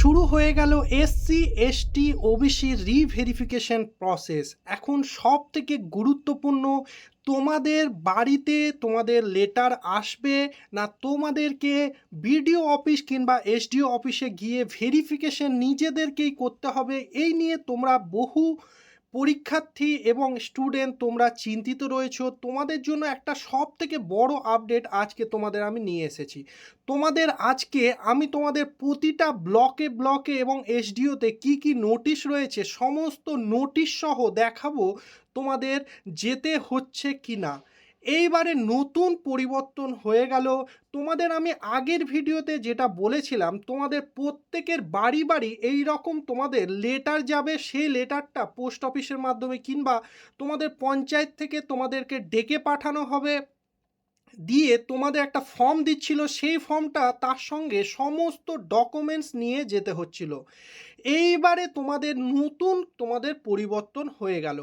শুরু হয়ে গেল SC ST OBC reverification process. এখন সব থেকে গুরুত্বপূর্ণ, তোমাদের বাড়িতে তোমাদের লেটার আসবে না তোমাদেরকে বিডিও অফিস কিংবা এসডিও অফিসে গিয়ে ভেরিফিকেশন নিজেদেরকেই করতে হবে। এই নিয়ে তোমরা বহু পরীক্ষার্থী এবং স্টুডেন্ট তোমরা চিন্তিত রয়েছো। তোমাদের জন্য একটা সব থেকে বড় আপডেট আজকে তোমাদের আমি নিয়ে এসেছি। তোমাদের আজকে আমি তোমাদের প্রতিটা ব্লকে ব্লকে এবং এসডিওতে কি কি নোটিশ রয়েছে সমস্ত নোটিশ সহ দেখাবো তোমাদের যেতে হচ্ছে কি না। এইবারে নতুন পরিবর্তন হয়ে গেল। তোমাদের আমি আগের ভিডিওতে যেটা বলেছিলাম, তোমাদের প্রত্যেকের বাড়ি বাড়ি এই রকম তোমাদের লেটার যাবে। সেই লেটারটা পোস্ট অফিসের মাধ্যমে কিংবা তোমাদের পঞ্চায়েত থেকে তোমাদেরকে ডেকে পাঠানো হবে, দিয়ে তোমাদের একটা ফর্ম দিচ্ছিল, সেই ফর্মটা তার সঙ্গে সমস্ত ডকুমেন্টস নিয়ে যেতে হচ্ছিল। এইবারে তোমাদের পরিবর্তন হয়ে গেল।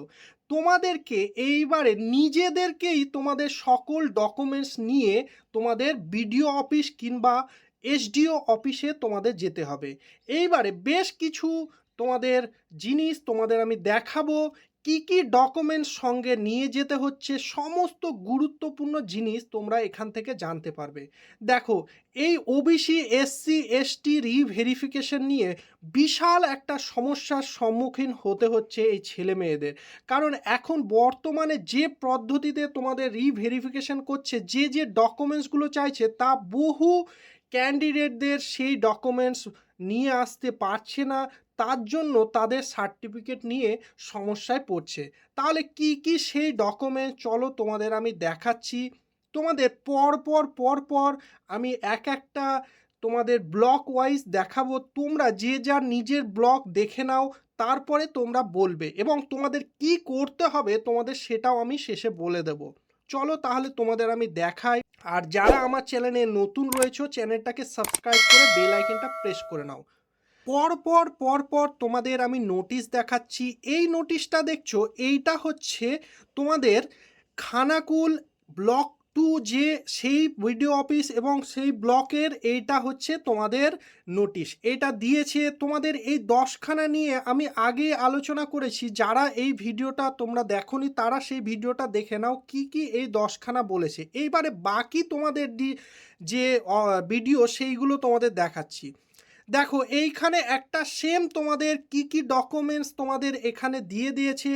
তোমাদেরকে এইবারে নিজেদেরকেই তোমাদের সকল ডকুমেন্টস নিয়ে তোমাদের বিডিও অফিস কিংবা এসডিও অফিসে তোমাদের যেতে হবে। এইবারে বেশ কিছু তোমাদের জিনিস তোমাদের আমি দেখাবো, কি কি ডকুমেন্টস সঙ্গে নিয়ে যেতে হচ্ছে, সমস্ত গুরুত্বপূর্ণ জিনিস তোমরা এখান থেকে জানতে পারবে। দেখো, এই ওবিসি এসসি এসটি রিভেরিফিকেশন নিয়ে বিশাল একটা সমস্যার সম্মুখীন হতে হচ্ছে এই ছেলে মেয়েদের। কারণ এখন বর্তমানে যে পদ্ধতিতে তোমাদের রিভেরিফিকেশন করছে, যে যে ডকুমেন্টসগুলো চাইছে, তা বহু ক্যান্ডিডেটদের সেই ডকুমেন্টস নিয়ে আসতে পারছে না। তার জন্য তাদের সার্টিফিকেট নিয়ে সমস্যায় পড়ছে। তাহলে কি কি সেই ডকুমেন্ট চলো তোমাদের আমি দেখাচ্ছি। তোমাদের পর আমি এক একটা তোমাদের ব্লক ওয়াইজ দেখাবো। তোমরা যে যার নিজের ব্লক দেখে নাও, তারপরে তোমরা বলবে এবং তোমাদের কি করতে হবে তোমাদের সেটাও আমি শেষে বলে দেব। চলো তাহলে তোমাদের আমি দেখাই। আর যারা আমার চ্যানেলে নতুন রয়েছে, চ্যানেলটাকে সাবস্ক্রাইব করে বেল আইকনটা প্রেস করে নাও। পর তোমাদের আমি নোটিশ দেখাচ্ছি। এই নোটিশটা দেখছো, এইটা হচ্ছে তোমাদের খানাকুল ব্লক 2 যে সেই বিডিও অফিস এবং সেই ব্লকের, এইটা হচ্ছে তোমাদের নোটিশ। এটা দিয়েছে তোমাদের এই 10খানা নিয়ে আমি আগে আলোচনা করেছি। যারা এই ভিডিওটা তোমরা দেখোনি তারা সেই ভিডিওটা দেখে নাও, কি কি এই 10খানা বলেছে। এইবারে বাকি তোমাদের যে ভিডিও সেইগুলো তোমাদের দেখাচ্ছি। দেখো, এইখানে একটা সেম তোমাদের কি কি ডকুমেন্টস তোমাদের এখানে দিয়ে দিয়েছে।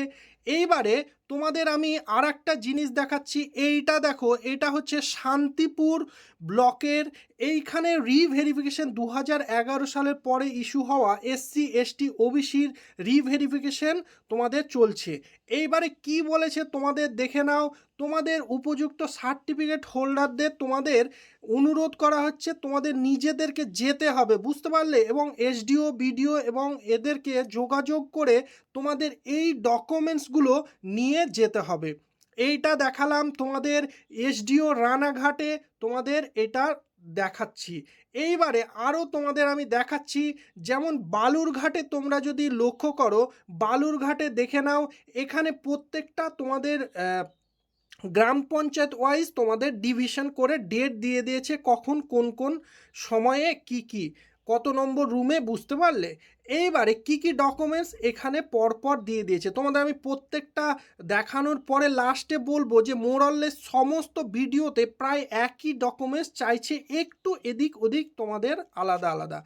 এইবারে তোমাদের আমি আর একটা জিনিস দেখাচ্ছি। এইটা দেখো, এটা হচ্ছে শান্তিপুর ব্লকের। এইখানে রিভেরিফিকেশন 2011 সালের পরে ইস্যু হওয়া এসসি এসটি ওবিসির রিভেরিফিকেশন তোমাদের চলছে। এইবারে কি বলেছে তোমাদের দেখে নাও। তোমাদের উপযুক্ত সার্টিফিকেট হোল্ডারদের তোমাদের অনুরোধ করা হচ্ছে, তোমাদের নিজেদেরকে যেতে হবে, বুঝতে পারলে, এবং এসডিও বিডিও এবং এদেরকে যোগাযোগ করে তোমাদের এই ডকুমেন্টসগুলো নিয়ে যেতে হবে। এইটা দেখালাম তোমাদের এসডিও রানাঘাটে, তোমাদের এটা দেখাচ্ছি। এইবারে আরও তোমাদের আমি দেখাচ্ছি, যেমন বালুরঘাটে তোমরা যদি লক্ষ্য করো, বালুরঘাটে দেখে নাও। এখানে প্রত্যেকটা তোমাদের গ্রাম পঞ্চায়েত ওয়াইজ তোমাদের ডিভিশন করে ডেট দিয়ে দিয়েছে, কখন কোন কোন সময়ে কি কি কত নম্বর রুমে, বুঝতে পারলে। এইবারে কি কি ডকুমেন্টস এখানে পরপর দিয়ে দিয়েছে তোমাদের আমি প্রত্যেকটা দেখানোর পরে লাস্টে বলবো যে মোরললেস সমস্ত ভিডিওতে প্রায় একই ডকুমেন্টস চাইছে, একটু এদিক ওদিক তোমাদের আলাদা আলাদা।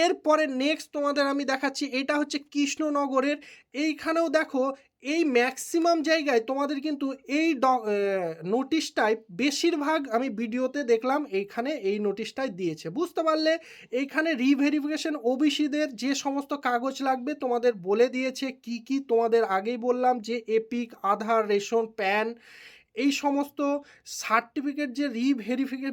এরপরে নেক্সট তোমাদের আমি দেখাচ্ছি, এটা হচ্ছে কৃষ্ণনগরের। এইখানেও দেখো, এই ম্যাক্সিমাম জায়গায় তোমাদের কিন্তু এই নোটিশটাই বেশিরভাগ আমি ভিডিওতে দেখলাম, এইখানে এই নোটিশটাই দিয়েছে, বুঝতে পারলে। এইখানে রিভেরিফিকেশন ওবিসিদের যে সমস্ত কাগজ লাগবে তোমাদের বলে দিয়েছে। কি কি তোমাদের আগেই বললাম, যে এপিক, আধার, রেশন, প্যান, এই সমস্ত সার্টিফিকেট, যে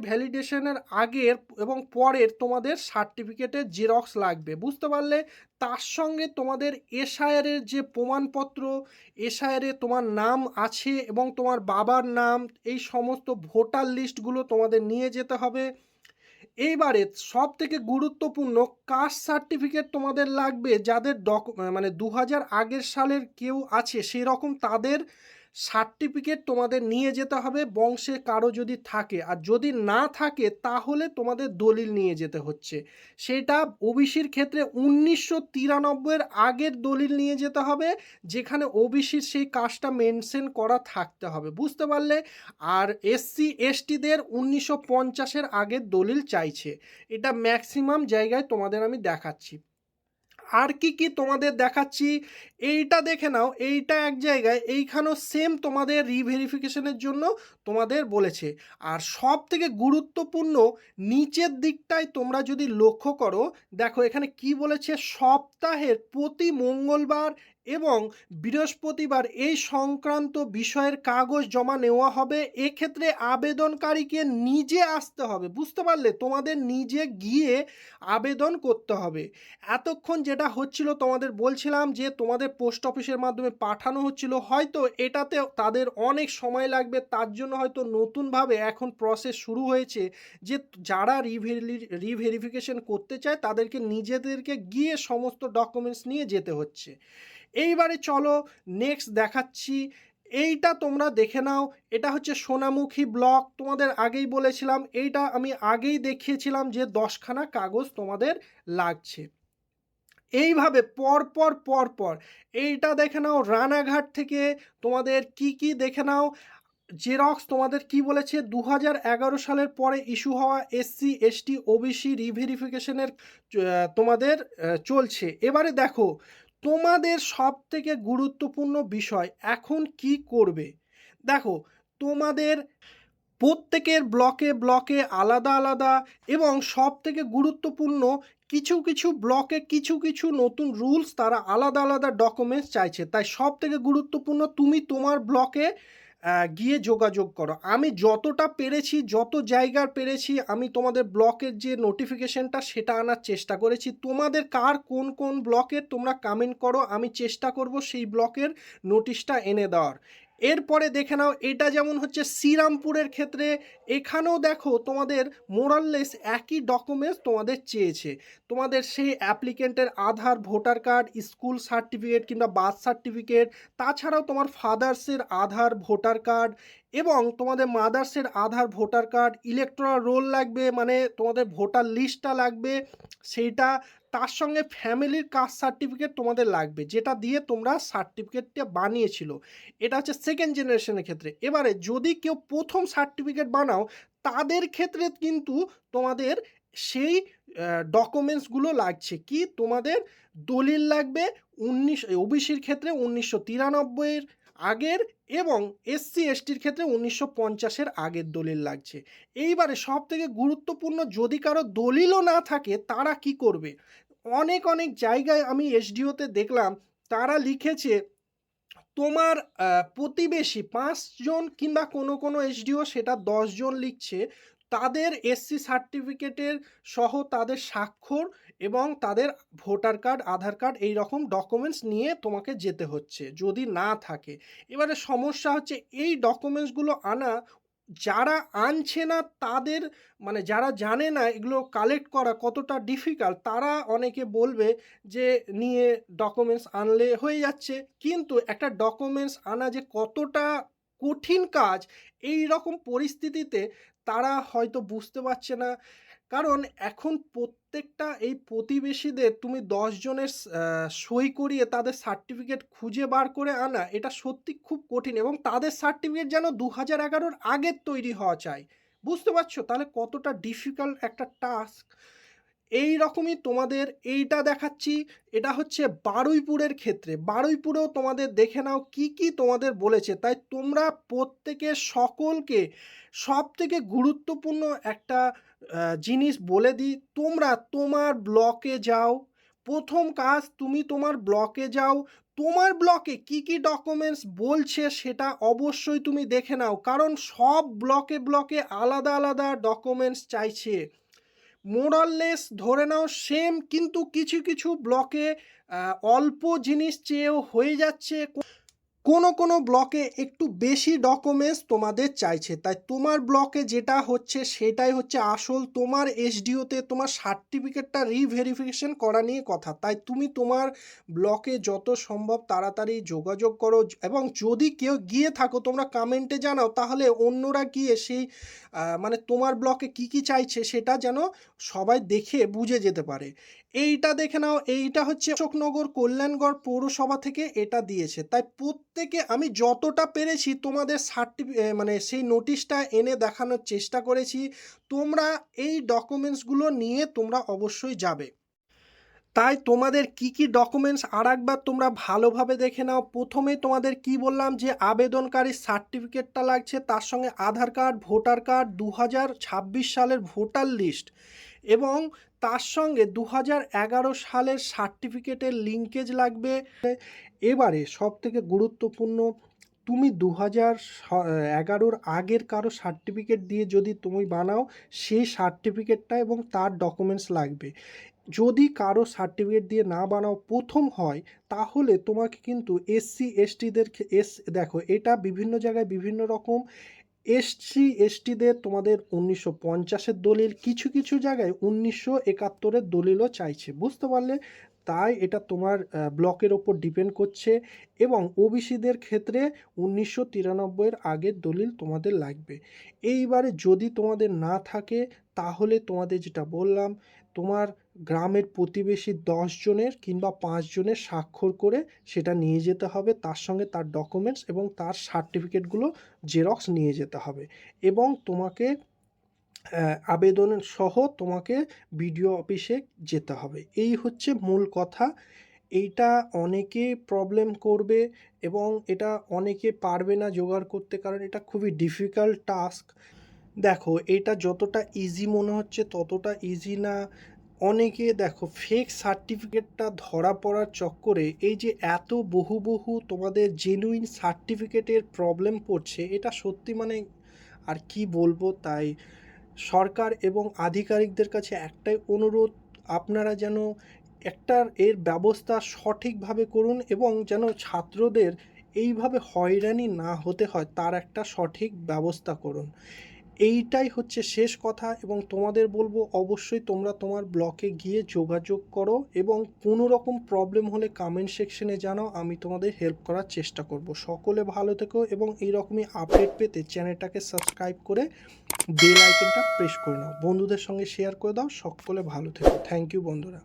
ভ্যালিডেশনের আগের এবং পরের তোমাদের সার্টিফিকেটের জেরক্স লাগবে, বুঝতে পারলে। তার সঙ্গে তোমাদের এসআইআরের যে প্রমাণপত্র, এসআইআরে তোমার নাম আছে এবং তোমার বাবার নাম, এই সমস্ত ভোটার লিস্টগুলো তোমাদের নিয়ে যেতে হবে। এইবারে সব থেকে গুরুত্বপূর্ণ, কাস্ট সার্টিফিকেট তোমাদের লাগবে। যাদের মানে 2000 আগের সালের কেউ আছে সেই রকম, তাদের সার্টিফিকেট তোমাদের নিয়ে যেতে হবে বংশে কারো যদি থাকে, আর যদি না থাকে তাহলে তোমাদের দলিল নিয়ে যেতে হচ্ছে। সেটা ওবিসির ক্ষেত্রে 1993 এর আগের দলিল নিয়ে যেতে হবে, যেখানে ওবিসির সেই কাজটা মেনশন করা থাকতে হবে, বুঝতে পারলে? আর এসসি এসটিদের 1950-এর আগের দলিল চাইছে। এটা ম্যাক্সিমাম জায়গায় তোমাদের আমি দেখাচ্ছি। আর কি কি তোমাদের দেখাচ্ছি, এইটা দেখে নাও। এইটা এক জায়গায়, এইখানেও সেম তোমাদের রিভেরিফিকেশনের জন্য তোমাদের বলেছে। আর সব থেকে গুরুত্বপূর্ণ নিচের দিকটায় তোমরা যদি লক্ষ্য করো, দেখো এখানে কি বলেছে, সপ্তাহের প্রতি মঙ্গলবার এবং বৃহস্পতিবার এই সংক্রান্ত বিষয়ের কাগজ জমা নেওয়া হবে। এক্ষেত্রে আবেদনকারীকে নিজে আসতে হবে, বুঝতে পারলে? তোমাদের নিজে গিয়ে আবেদন করতে হবে। এতক্ষণ যেটা হচ্ছিল তোমাদের বলছিলাম যে তোমাদের পোস্ট অফিসের মাধ্যমে পাঠানো হচ্ছিল, হয়তো এটাতে তাদের অনেক সময় লাগবে, তার জন্য হয়তো নতুনভাবে এখন প্রসেস শুরু হয়েছে যে যারা রিভেরিফিকেশন করতে চায় তাদেরকে নিজেদেরকে গিয়ে সমস্ত ডকুমেন্টস নিয়ে যেতে হচ্ছে। এইবারে চলো নেক্সট দেখাচ্ছি। এইটা তোমরা দেখে নাও, এটা হচ্ছে সোনামুখী ব্লক। তোমাদের আগেই বলেছিলাম, এইটা আমি আগেই দেখিয়েছিলাম যে 10খানা কাগজ তোমাদের লাগছে। এইভাবে পরপর পরপর এইটা দেখে নাও, রানাঘাট থেকে তোমাদের কি কি দেখে নাও। জেরক্স তোমাদের কি বলেছে, 2011 সালের পরে ইস্যু হওয়া এসসি এসটি ওবিসি রিভেরিফিকেশনের তোমাদের চলছে। এবারে দেখো তোমাদের সব থেকে গুরুত্বপূর্ণ বিষয় এখন কি করবে। দেখো তোমাদের প্রত্যেকের ব্লকে ব্লকে আলাদা আলাদা, এবং সব থেকে গুরুত্বপূর্ণ কিছু কিছু ব্লকে কিছু কিছু নতুন রুলস, তারা আলাদা আলাদা ডকুমেন্টস চাইছে। তাই সব থেকে গুরুত্বপূর্ণ তুমি তোমার ব্লকে গিয়ে যোগাযোগ করো। আমি যতটা পেরেছি, যত জায়গার পেরেছি, আমি তোমাদের ব্লকের যে নোটিফিকেশনটা সেটা আনার চেষ্টা করেছি। তোমাদের কার কোন কোন ব্লকের তোমরা কমেন্ট করো, আমি চেষ্টা করব সেই ব্লকের নোটিশটা এনে দেওয়ার। এরপরে দেখে নাও, এটা যেমন হচ্ছে শ্রীরামপুরের ক্ষেত্রে, এখানেও দেখো তোমাদের মোরাললেস একই ডকুমেন্টস তোমাদের চেয়েছে। তোমাদের সেই অ্যাপ্লিকেন্টের আধার, ভোটার কার্ড, স্কুল সার্টিফিকেট কিংবা বার্থ সার্টিফিকেট, তাছাড়াও তোমার ফাদার্সের আধার, ভোটার কার্ড, এবং তোমাদের মাদার্সের আধার, ভোটার কার্ড, ইলেকটোরাল রোল লাগবে, মানে তোমাদের ভোটার লিস্টটা লাগবে সেইটা। তার সঙ্গে ফ্যামিলির কাস্ট সার্টিফিকেট তোমাদের লাগবে, যেটা দিয়ে তোমরা সার্টিফিকেটটা বানিয়েছিল। এটা হচ্ছে সেকেন্ড জেনারেশনের ক্ষেত্রে। এবারে যদি কেউ প্রথম সার্টিফিকেট বানাও, তাদের ক্ষেত্রে কিন্তু তোমাদের সেই ডকুমেন্টসগুলো লাগছে। কি তোমাদের দলিল লাগবে ওবিসির ক্ষেত্রে 1993-এর আগের, এবং এসসি এসটির ক্ষেত্রে 1950-এর আগের দলিল লাগছে। এইবারে সব থেকে গুরুত্বপূর্ণ, যদি কারো দলিলও না থাকে তারা কি করবে। অনেক অনেক জায়গায় আমি এসডিওতে দেখলাম তারা লিখেছে তোমার প্রতিবেশী 5 জন, কিংবা কোনো কোনো এসডিও সেটা 10 জন লিখছে, তাদের এসসি সার্টিফিকেটের সহ তাদের স্বাক্ষর এবং তাদের ভোটার কার্ড, আধার কার্ড, এই রকম ডকুমেন্টস নিয়ে তোমাকে যেতে হচ্ছে যদি না থাকে। এবারে সমস্যা হচ্ছে এই ডকুমেন্টসগুলো আনা, যারা আনছে না তাদের, মানে যারা জানে না এগুলো কালেক্ট করা কতটা ডিফিকাল্ট, তারা অনেকে বলবে যে নিয়ে ডকুমেন্টস আনলে হয়ে যাচ্ছে, কিন্তু একটা ডকুমেন্টস আনা যে কতটা কঠিন কাজ, এই রকম পরিস্থিতিতে তারা হয়তো বুঝতে পারছে না। কারণ এখন প্রত্যেকটা এই প্রতিবেশীদের তুমি 10 জনের সই করিয়ে তাদের সার্টিফিকেট খুঁজে বার করে আনা, এটা সত্যি খুব কঠিন, এবং তাদের সার্টিফিকেট যেন 2011-র আগের তৈরি হওয়া চাই। বুঝতে পারছো তাহলে কতটা ডিফিকাল্ট একটা টাস্ক। এই রকমই তোমাদের এইটা দেখাচ্ছি। এটা হচ্ছে বারুইপুরের ক্ষেত্রে। বারুইপুরেও তোমাদের দেখে নাও কি কি তোমাদের বলেছে। তাই তোমরা প্রত্যেকে সকলকে সব থেকে গুরুত্বপূর্ণ একটা জিনিস বলে দিই, তোমরা তোমার ব্লকে যাও। প্রথম কাজ, তুমি তোমার ব্লকে যাও, তোমার ব্লকে কি কি ডকুমেন্টস বলছে সেটা অবশ্যই তুমি দেখে নাও, কারণ সব ব্লকে ব্লকে আলাদা আলাদা ডকুমেন্টস চাইছে। মোরাললেস ধরে নাও সেম, কিন্তু কিছু কিছু ব্লকে অল্প জিনিস চেয়েও হয়ে যাচ্ছে। কোনো ব্লকে একটু বেশি ডকুমেন্টস তোমাদের চাইছে, তাই তোমার ব্লকে যেটা হচ্ছে সেটাই হচ্ছে আসল। তোমার এসডিওতে তোমার সার্টিফিকেটটা রিভেরিফিকেশন করা নিয়ে কথা, তাই তুমি তোমার ব্লকে যত সম্ভব তাড়াতাড়ি যোগাযোগ করো। এবং যদি কেউ গিয়ে থাকো তোমরা কমেন্টে জানাও, তাহলে অন্যরা গিয়ে সেই মানে তোমার ব্লকে কি চাইছে সেটা যেন সবাই দেখে বুঝে যেতে পারে। এইটা দেখে নাও, এইটা হচ্ছে অশোকনগর কল্যাণগড় পৌরসভা থেকে এটা দিয়েছে। তাই প্রত্যেকে আমি যতটা পেরেছি তোমাদের মানে সেই নোটিশটা এনে দেখানোর চেষ্টা করেছি। তোমরা এই ডকুমেন্টসগুলো নিয়ে তোমরা অবশ্যই যাবে। তাই তোমাদের কি ডকুমেন্টস আরেকবার তোমরা ভালোভাবে দেখে নাও। প্রথমেই তোমাদের কি বললাম যে আবেদনকারীর সার্টিফিকেটটা লাগছে, তার সঙ্গে আধার কার্ড, ভোটার কার্ড, 2026 সালের ভোটার লিস্ট এবং তার সঙ্গে 2011 সালের সার্টিফিকেটের লিঙ্কেজ লাগবে। এবারে সবথেকে গুরুত্বপূর্ণ, তুমি 2011 আগের কারো সার্টিফিকেট দিয়ে যদি তুমি বানাও, সেই সার্টিফিকেটটা এবং তার ডকুমেন্টস লাগবে। যদি কারো সার্টিফিকেট দিয়ে না বানাও প্রথম হয়, তাহলে তোমাকে কিন্তু এসসি এসটিদের দেখো এটা বিভিন্ন জায়গায় বিভিন্ন রকম। এসসি এসটিদের তোমাদের 1950-এর দলিল, কিছু জায়গায় 1971-এর দলিলও চাইছে, বুঝতে পারলে? তাই এটা তোমার ব্লকের ওপর ডিপেন্ড করছে। এবং ওবিসিদের ক্ষেত্রে 1993-এর আগের দলিল তোমাদের লাগবে। এইবারে যদি তোমাদের না থাকে, তাহলে তোমাদের যেটা বললাম, তোমার গ্রামের প্রতিবেশী 10 জনের কিংবা 5 জনের স্বাক্ষর করে সেটা নিয়ে যেতে হবে, তার সঙ্গে তার ডকুমেন্টস এবং তার সার্টিফিকেটগুলো জেরক্স নিয়ে যেতে হবে। এবং তোমাকে আবেদন সহ তোমাকে বিডিও অফিসে যেতে হবে। এই হচ্ছে মূল কথা। এইটা অনেকে প্রবলেম করবে এবং এটা অনেকে পারবে না জোগাড় করতে, কারণ এটা খুবই ডিফিকাল্ট টাস্ক। দেখো এটা যতটা ইজি মনে হচ্ছে ততটা ইজি না। অনেকে দেখো ফেক সার্টিফিকেটটা ধরা পড়ার চক্করে এই যে এত বহু তোমাদের জেনুইন সার্টিফিকেটের প্রবলেম পড়ছে, এটা সত্যি মানে আর কি বলবো। তাই সরকার এবং আধিকারিকদের কাছে একটাই অনুরোধ, আপনারা যেন এর ব্যবস্থা সঠিকভাবে করুন এবং যেন ছাত্রদের এইভাবে হয়রানি না হতে হয় তার একটা সঠিক ব্যবস্থা করুন। এইটাই হচ্ছে শেষ কথা। এবং তোমাদের বলবো অবশ্যই তোমরা তোমার ব্লকে গিয়ে যোগাযোগ করো এবং কোনো রকম প্রবলেম হলে কমেন্ট সেকশনে জানাও, আমি তোমাদের হেল্প করার চেষ্টা করব। সকলে ভালো থেকো এবং এইরকমই আপডেট পেতে চ্যানেলটাকে সাবস্ক্রাইব করে বেল আইকনটা প্রেস করে নাও, বন্ধুদের সঙ্গে শেয়ার করে দাও। সকলে ভালো থেকো। থ্যাংক ইউ বন্ধুরা।